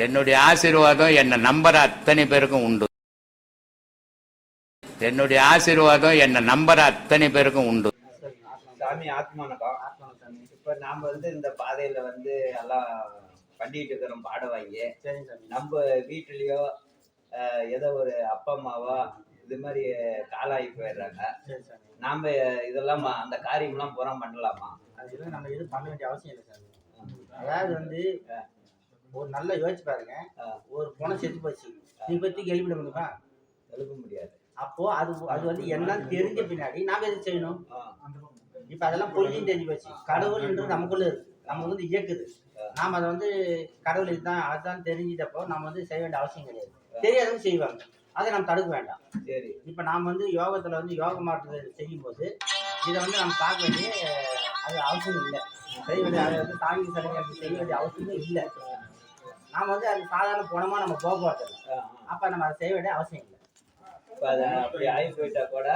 என்னுடைய ஆசீர்வாதம் என்னை நம்புற அத்தனை பேருக்கும் உண்டு. என்னுடைய ஆசீர்வாதம் என்னை நம்புற அத்தனை பேருக்கும் உண்டு. சாமி ஆத்மானக்கம். இப்ப நாம இந்த பாதையில எல்லாம் பண்ணிட்டு இருக்கிறோம் பாட வாங்கி. நம்ம வீட்டுலயோ ஏதோ ஒரு அப்பா அம்மாவோ இது மாதிரி காலாகி போயிடுறாங்க. நாம இதெல்லாம் அந்த காரியம்லாம் புறம் பண்ணலாமா? அதெல்லாம் நம்ம எதுவும் பண்ண வேண்டிய அவசியம் இல்லை சாமி. அதாவது ஒரு நல்ல யோசிச்சு பாருங்க. ஒரு பொணம் செத்து போச்சு, நீ பத்தி எழுப்பிட முடியுமா? எழுப்ப முடியாது. அப்போ அது என்னன்னு தெரிஞ்ச பின்னாடி நாம எது செய்யணும்? இப்ப அதெல்லாம் பொய்யும் தெரிஞ்சு போச்சு. கடவுள்ன்றது நமக்குள்ள இருக்கு, நம்ம இயக்குது. நாம அதை கடவுள் இதுதான் அதுதான் தெரிஞ்சிட்டப்போ நம்ம செய்ய வேண்டிய அவசியம் கிடையாது. தெரியாதவங்க செய்வாங்க, அதை நம்ம தடுக்க வேண்டாம். சரி, இப்ப நாம யோகத்துல யோக மாற்றத்தை செய்யும் போது இதை நம்ம பார்க்க வேண்டிய அது அவசியம் இல்லை. செய்ய வேண்டிய அதை தாங்கி சடங்கு அப்படி செய்ய வேண்டிய அவசியமே இல்லை. நாம அது சாதாரண குணமா நம்ம போக போறது. அப்ப நம்ம அதை செய்ய வேண்டிய அவசியம் இல்லை. அப்படி ஆகி போயிட்டா கூட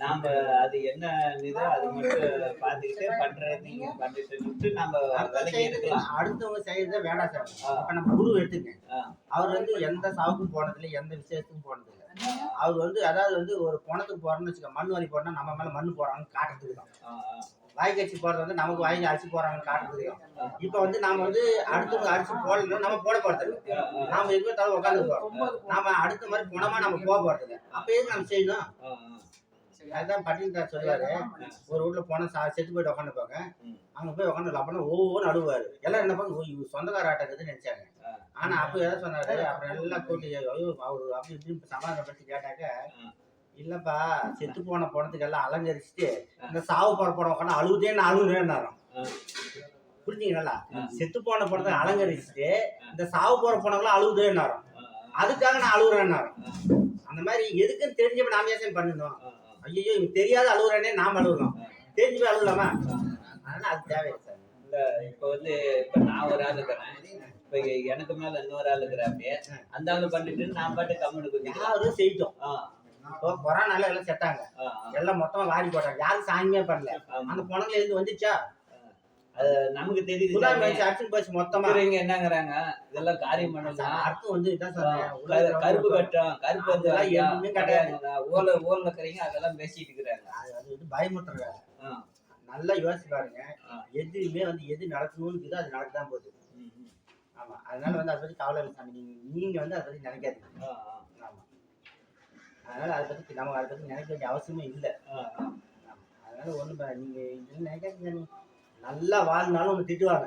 நாம அது என்ன அது மட்டும் பாத்துக்கிட்டு பண்ணிட்டு நம்ம இருக்கலாம். அடுத்தவங்க செய்யறத வேண்டாம் சார். இப்ப நம்ம குரு எடுத்துங்க, அவர் எந்த சாவுக்கும் போனதில்லை, எந்த விசேஷத்துக்கும் போனதில்லை. அவர் அதாவது ஒரு பணத்துக்கு போறோம்னு வச்சுக்க, மண் வலி போறோம்னா நம்ம மேல மண்ணு போறாங்கன்னு காட்டுறதுக்கு தான். வாய் கட்சி போறது நமக்கு வாய்க்கு அரிசி போறாங்கன்னு காட்டுறதுக்கு தான். இப்ப நாம அடுத்தவங்க அரிசி போடல, நம்ம போட போறது. நாம எதுவுமே தவிர உட்காந்து போறோம். நாம அடுத்த மாதிரி குணமா நம்ம போக போறது. அப்ப எதுக்கு நம்ம செய்யணும்? அதுதான் பட்டினத்தார் சொல்லுவாரு, ஒரு வீட்டுல போன செத்து போயிட்டு உட்காந்துப்பாங்க. அங்க போய் உட்காந்து அப்பனா ஒவ்வொன்னு அழுவாரு. எல்லாம் என்ன பண்ண சொந்தக்கார ஆட்டக்குதுன்னு நினைச்சாங்க. ஆனா அப்ப எதை சொன்னாரு, அப்புறம் எல்லாம் கூட்டி அவரு அப்படி இப்படி சமாதானப்படுத்தி கேட்டாக்க, இல்லப்பா செத்து போன பணத்துக்கு எல்லாம் அலங்கரிச்சுட்டு இந்த சாவு போற படம் உட்காந்து அழுவுதேன்னு அழுகுறேன்னாரும். புரிஞ்சுங்களா? செத்து போன படத்தை அலங்கரிச்சுட்டு இந்த சாவு போற பணம்லாம் அழுகுதேன்னாரும். அதுக்காக நான் அழுகுறேன்னாரும். அந்த மாதிரி எதுக்குன்னு தெரிஞ்சப்ப நாம ஏன் பண்ணணும்? ஐயோ இவங்க தெரியாத அழுகுறானே நாம அழுகுறோம், தெரிஞ்சு போய் அழுகலாமா? அதனால அது தேவையில்லை சார். இல்ல இப்ப நான் ஒரு ஆள் இருக்கிறேன், இப்ப எனக்கு மேல இன்னொரு ஆள் இருக்கிறேன். அப்படியே அந்த ஆளு பண்ணிட்டு நான் பாட்டு கம்முனுக்கு யாரும் செய்தோம். இப்போ கொரோனால எல்லாம் செட்டாங்க, எல்லாம் மொத்தமா வாரி போட்டாங்க. யாரும் சாங்கியே பண்ணல. அந்த பணங்கள் எழுந்து வந்துச்சா? அது நமக்கு தெரியுது. அடிச்சு போச்சு மொத்தமா. என்னங்கிறாங்க இதெல்லாம் காரியம் பண்ணலாம். அர்த்தம் இதான் கருப்பு கட்டம், கருப்பு எதுவுமே கிடையாது. ஊர்ல இருக்கிறீங்க அதெல்லாம் பேசிட்டு இருக்கிறாங்க. அது பயமுட்டுற. நல்லா யோசிச்சு பாருங்க, எதுவுமே எது நடக்கணும்னு அது நடக்கதான் போகுது. ஆமா, அதனால அதை பத்தி கவலை இல்லை சாமி. நீங்க அதை பத்தி நினைக்காதீங்க. ஆமா, அதனால அதை பத்தி நம்ம அதை பத்தி நினைக்க வேண்டிய அவசியமே இல்லை. அதனால ஒண்ணு நீங்க இது நினைக்காதீங்க. நல்லா வாழ்னாலும் ஒண்ணு திட்டுவாங்க,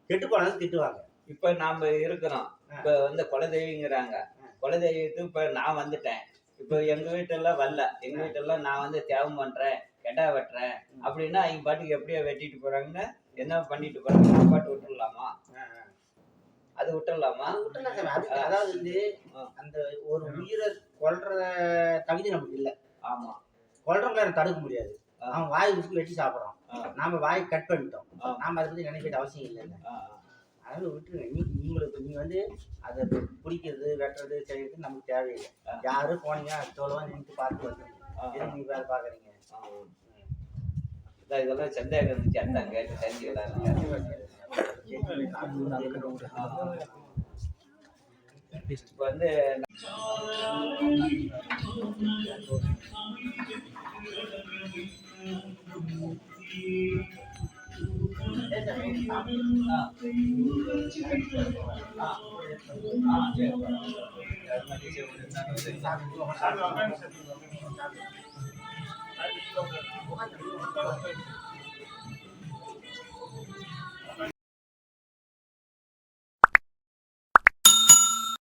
கெட்டு போனாலும் திட்டுவாங்க. இப்ப நாம இருக்கிறோம், இப்ப குலதெய்வங்கிறாங்க. குலதெய்வத்துக்கு இப்ப நான் வந்துட்டேன். இப்ப எங்க வீட்டெல்லாம் வரல, எங்க வீட்டெல்லாம் நான் தியாகம் பண்றேன், கெடா வெட்டுறேன் அப்படின்னா அவங்க பாட்டுக்கு எப்படியோ வெட்டிட்டு போறாங்கன்னு என்ன பண்ணிட்டு போறாங்க, நான் பாட்டு விட்டுடலாமா? அது விட்டுடலாமா? அதாவது அந்த ஒரு உயிரை கொல்ற தகுதி நமக்கு இல்லை. ஆமா, கொல்றவங்களை தடுக்க முடியாது. அவன் வாய் ருசிக்கு வெட்டி சாப்பிட்றான், நாம வாய் கட் பண்ணிட்டோம். நாம அதை பத்தி நினைக்க அவசியம் இல்லை. அதனால விட்டுருங்க. நீங்க அதை பிடிக்கிறது வெட்டுறது செய்யறது நமக்கு தேவையில்லை. யாரும் போனீங்க தோலவா நின்று பார்த்து வந்து நீங்க வேலை பாக்குறீங்க. இதெல்லாம் சந்தேகம் இருந்துச்சு, அதான் கேட்டு தெரிஞ்சுக்கலாம். இப்ப